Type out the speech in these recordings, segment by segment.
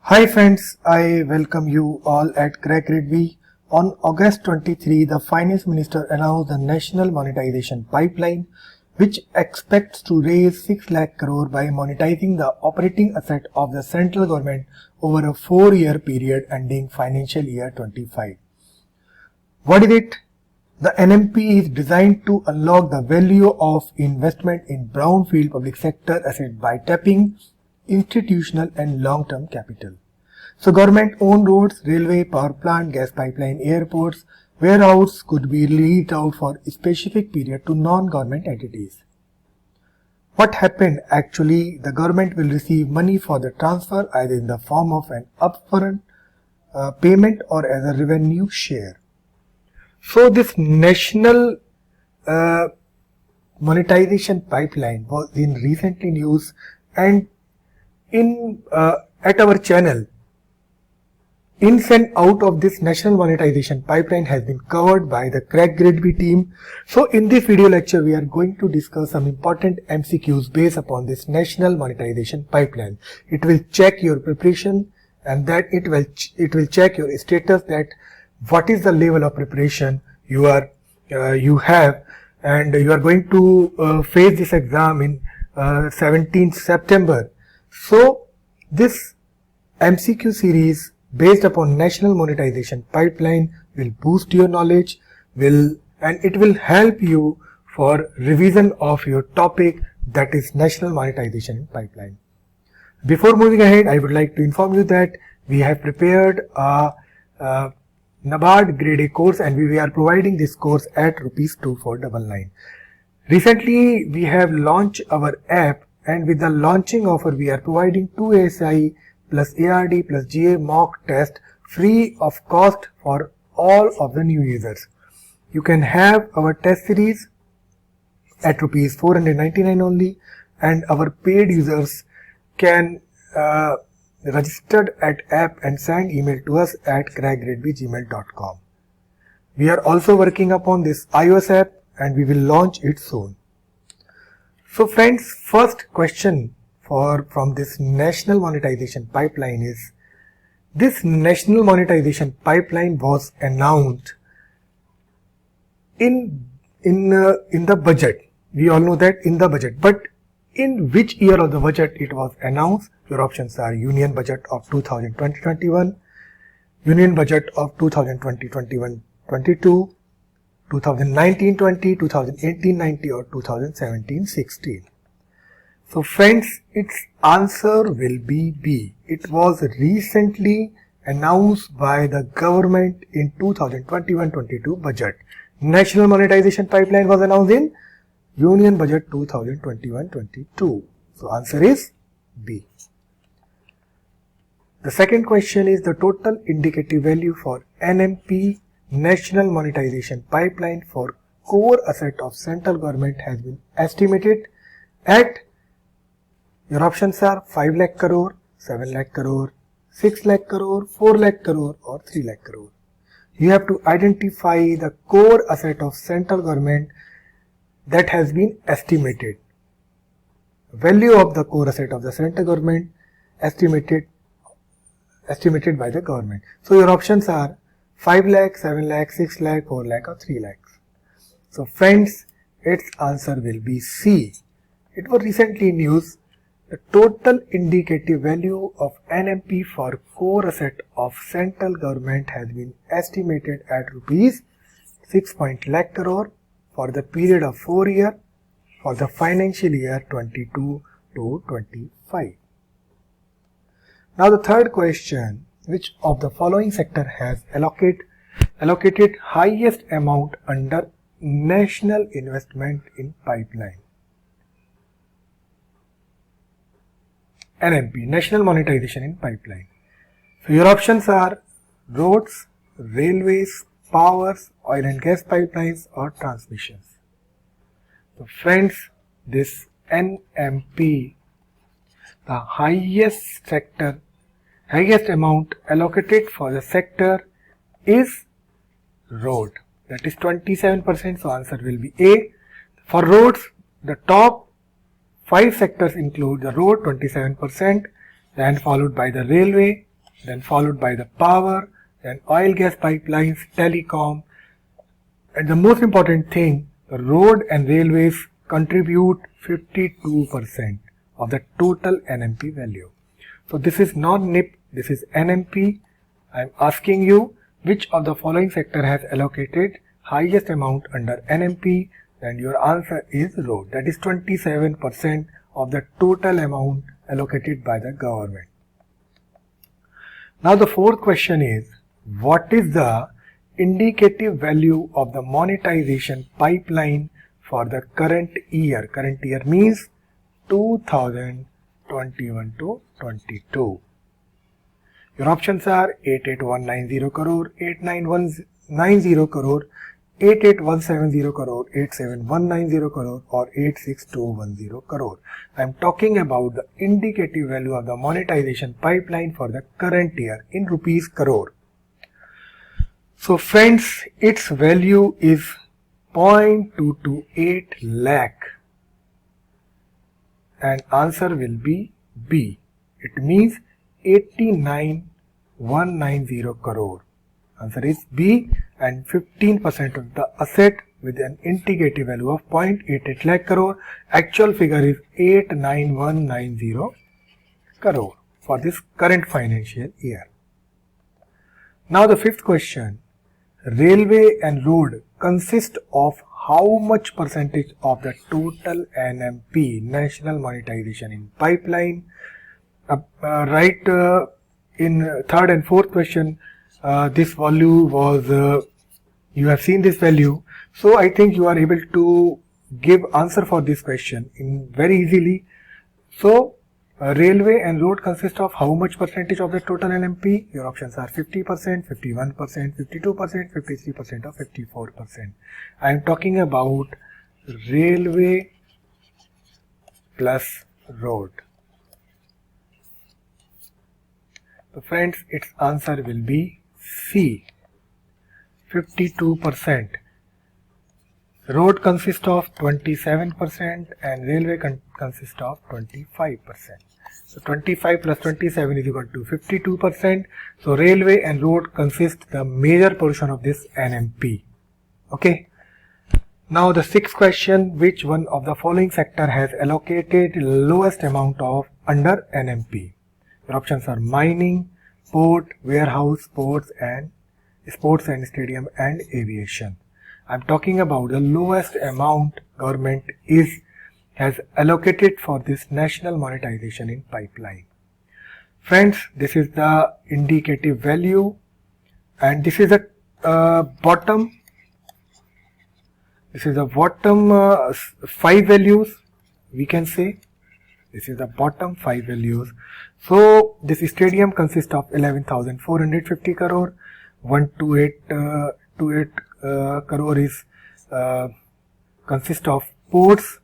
Hi friends, I welcome you all at Crack Redby. On August 23, the Finance Minister announced the National Monetization Pipeline, which expects to raise 6 lakh crore by monetizing the operating asset of the central government over a 4-year period ending financial year 25. What is it? The NMP is designed to unlock the value of investment in brownfield public sector assets by tapping institutional and long-term capital. So government-owned roads, railway, power plant, gas pipeline, airports, warehouses could be leased out for a specific period to non-government entities. What happened actually, the government will receive money for the transfer either in the form of an upfront payment or as a revenue share. So this national monetization pipeline was in recently news, and at our channel, ins and out of this national monetization pipeline has been covered by the Crack Redby team. So in this video lecture, we are going to discuss some important MCQs based upon this national monetization pipeline. It will check your preparation, and that it will check your status, that what is the level of preparation you have, and you are going to face this exam in 17th September. So this MCQ series based upon national monetization pipeline will boost your knowledge, and it will help you for revision of your topic, that is national monetization pipeline. Before moving ahead, I would like to inform you that we have prepared a NABARD Grade A course, and we are providing this course at ₹2499. Recently, we have launched our app, and with the launching offer, we are providing 2 ASI plus ARD plus GA mock test free of cost for all of the new users. You can have our test series at ₹499 only, and our paid users can register at app and send email to us at crackredby@gmail.com. We are also working upon this iOS app, and we will launch it soon. So friends, first question from this national monetization pipeline is, this national monetization pipeline was announced in the budget. We all know that in the budget, but in which year of the budget it was announced? Your options are Union Budget of 2020-21, Union Budget of 2020-21-22, 2019-20, 2018-19 or 2017-16. So friends, its answer will be B. It was recently announced by the government in 2021-22 budget. National monetization pipeline was announced in Union Budget 2021-22. So answer is B. The second question is, the total indicative value for NMP National Monetization Pipeline for core asset of central government has been estimated at, your options are 5 lakh crore, 7 lakh crore, 6 lakh crore, 4 lakh crore or 3 lakh crore. You have to identify the core asset of central government that has been estimated. Value of the core asset of the central government estimated by the government. So your options are 5 lakh, 7 lakh, 6 lakh, 4 lakh or 3 lakhs. So friends, its answer will be C. It was recently news. The total indicative value of NMP for core asset of central government has been estimated at ₹6 lakh crore for the period of 4 years for the financial year 22 to 25. Now the third question, which of the following sector has allocated highest amount under national investment in pipeline? NMP, National Monetization in Pipeline. So your options are roads, railways, powers, oil and gas pipelines or transmissions. So friends, this NMP, the highest amount allocated for the sector is road, that is 27%. So answer will be A. For roads, the top 5 sectors include the road 27%, then followed by the railway then followed by the power, then oil gas pipelines, telecom, and the most important thing, the road and railways contribute 52% of the total NMP value. So this is not NIP, this is NMP. I am asking you which of the following sector has allocated highest amount under NMP, and your answer is road. That is 27% of the total amount allocated by the government. Now the fourth question is, what is the indicative value of the monetization pipeline for the current year? Current year means 2021 to 22. Your options are 88190 crore, 89190 crore, 88170 crore, 87190 crore or 86210 crore. I am talking about the indicative value of the monetization pipeline for the current year in rupees crore. So friends, its value is 0.228 lakh and answer will be B. It means 89190 crore. Answer is B, and 15% of the asset with an indicative value of 0.88 lakh crore. Actual figure is 89190 crore for this current financial year. Now the fifth question, railway and road consist of how much percentage of the total NMP, National Monetization in Pipeline? In third and fourth question, this value was, you have seen this value. So I think you are able to give answer for this question in very easily. So railway and road consist of how much percentage of the total NMP? Your options are 50%, 51%, 52%, 53% or 54%. I am talking about railway plus road. So friends, its answer will be C, 52%. Road consists of 27% and railway consists of 25%. So 25 plus 27 is equal to 52%. So railway and road consist the major portion of this NMP. Okay. Now the sixth question, which one of the following sector has allocated lowest amount of under NMP? Your options are mining, port, warehouse, sports and stadium and aviation. I am talking about the lowest amount government has allocated for this national monetization in pipeline. Friends, this is the indicative value and this is the bottom. This is the bottom 5 values, we can say. This is the bottom 5 values. So this stadium consists of 11,450 crore. 1228 crore is consist of ports.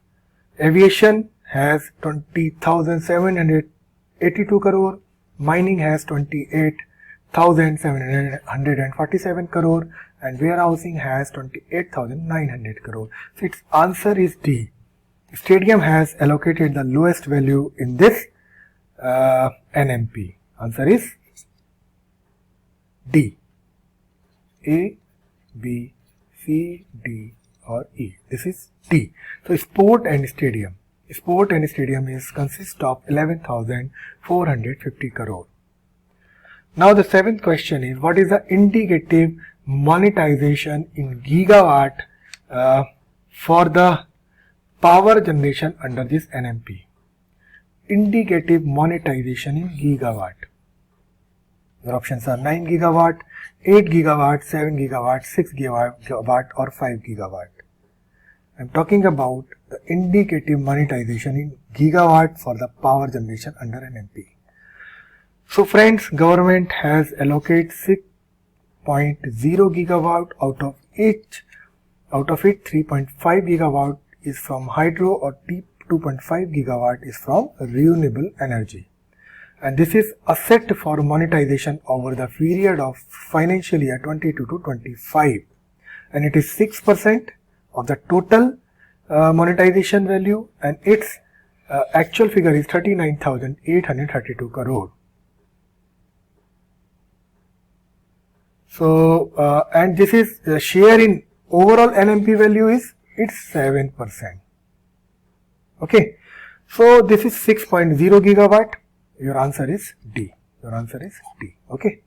Aviation has 20,782 crore. Mining has 28,747 crore and warehousing has 28,900 crore. So its answer is D. Stadium has allocated the lowest value in this NMP. Answer is D. A, B, C, D or E. This is D. So sport and stadium. Sport and stadium consists of 11,450 crore. Now the seventh question is, what is the indicative monetization in gigawatt for the power generation under this NMP? Indicative monetization in gigawatt. Your options are 9 gigawatt, 8 gigawatt, 7 gigawatt, 6 gigawatt or 5 gigawatt. I am talking about the indicative monetization in gigawatt for the power generation under NMP. So friends, government has allocated 6.0 gigawatt, out of it 3.5 gigawatt is from hydro or 2.5 gigawatt is from renewable energy. And this is asset for monetization over the period of financial year 22 to 25. And it is 6% of the total monetization value and its actual figure is 39,832 crore. So and this is share in overall NMP value is it's 7%. Okay, so this is 6.0 gigawatt. Your answer is D. Your answer is D. Okay.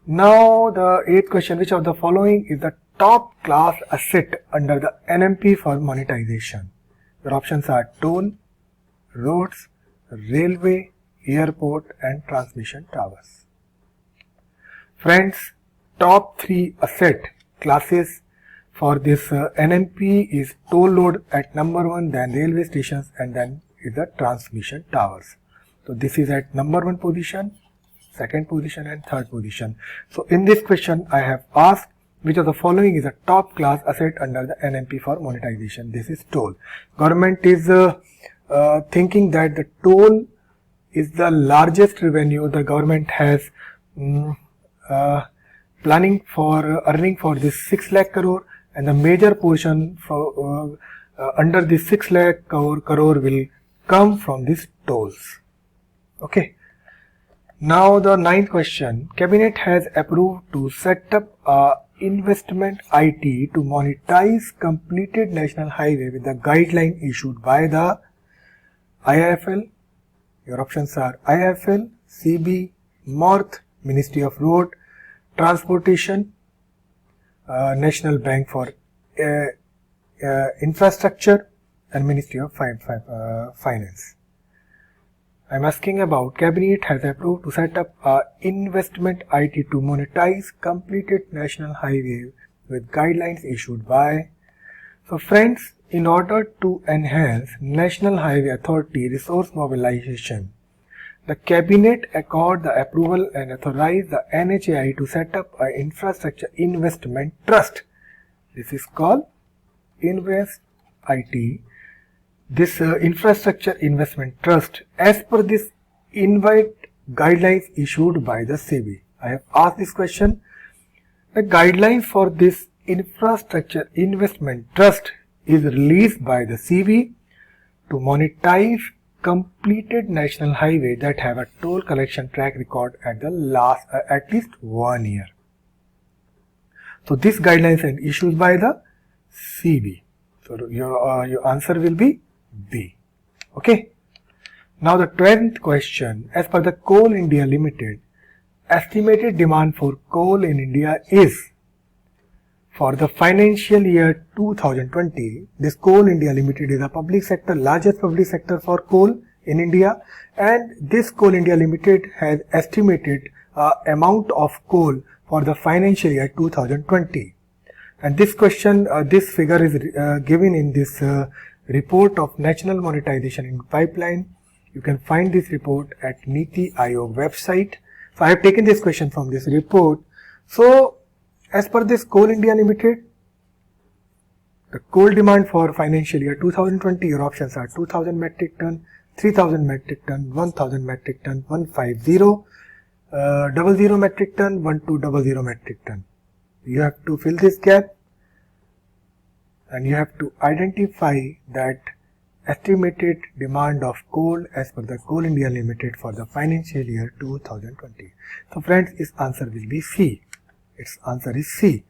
Now the 8th question, which of the following is the top class asset under the NMP for monetization? Your options are toll, roads, railway, airport and transmission towers. Friends, top 3 asset classes for this NMP is toll road at number 1, then railway stations, and then is the transmission towers. So this is at number 1 position, 2nd position and 3rd position. So in this question I have asked which of the following is a top class asset under the NMP for monetization. This is toll. Government is thinking that the toll is the largest revenue the government has planning for earning for this 6 lakh crore, and the major portion for under this 6 lakh crore will come from these tolls. Okay. Now the 9th question, Cabinet has approved to set up a investment IT to monetize completed national highway with the guideline issued by the IIFL. Your options are IIFL, CB, MoRTH, Ministry of Road, Transportation, National Bank for Infrastructure and Ministry of Finance. I am asking about Cabinet has approved to set up a investment IT to monetize completed national highway with guidelines issued by. So friends, in order to enhance National Highway Authority resource mobilization, the Cabinet accord the approval and authorize the NHAI to set up an infrastructure investment trust. This is called Invest IT. This infrastructure investment trust as per this invite guidelines issued by the SEBI. I have asked this question. The guidelines for this infrastructure investment trust is released by the SEBI to monetize completed national highway that have a toll collection track record at the last at least 1 year. So this guidelines are issued by the SEBI. So your answer will be B. Okay. Now the 12th question, as per the Coal India Limited, estimated demand for coal in India is for the financial year 2020. This Coal India Limited is a public sector, largest public sector for coal in India, and this Coal India Limited has estimated amount of coal for the financial year 2020. And this question, this figure is given in this report of National Monetization in Pipeline. You can find this report at Niti Aayog website. So I have taken this question from this report. So as per this Coal India Limited, the coal demand for financial year 2020, your options are 2000 metric ton, 3000 metric ton, 1000 metric ton, 150, 00 metric ton, 1200 metric ton. You have to fill this gap and you have to identify that estimated demand of coal as per the Coal India Limited for the financial year 2020. So friends, its answer will be C. Its answer is C.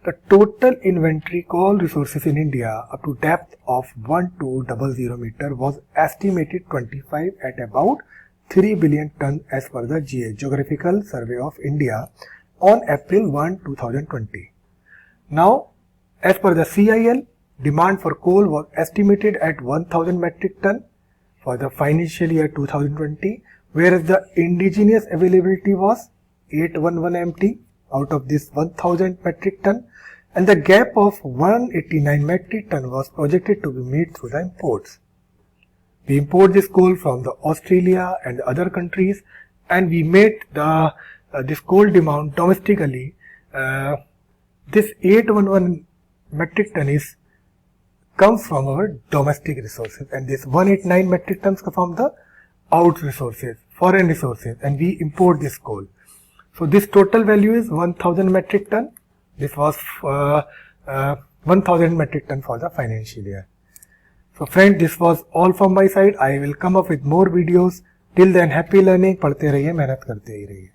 The total inventory coal resources in India up to depth of 1200 meter was estimated 25 at about 3 billion ton as per the Geographical Survey of India on April 1, 2020. Now, as per the CIL, demand for coal was estimated at 1000 metric ton for the financial year 2020, whereas the indigenous availability was 811 MT out of this 1000 metric ton, and the gap of 189 metric ton was projected to be met through the imports. We import this coal from the Australia and other countries, and we met the this coal demand domestically. This 811 metric ton is comes from our domestic resources, and this 189 metric tons come from the out resources, foreign resources, and we import this coal. So this total value is 1000 metric ton. This was 1000 metric ton for the financial year. So friend, this was all from my side. I will come up with more videos. Till then, happy learning. पढ़ते रहिए, मेहनत करते ही रहिए.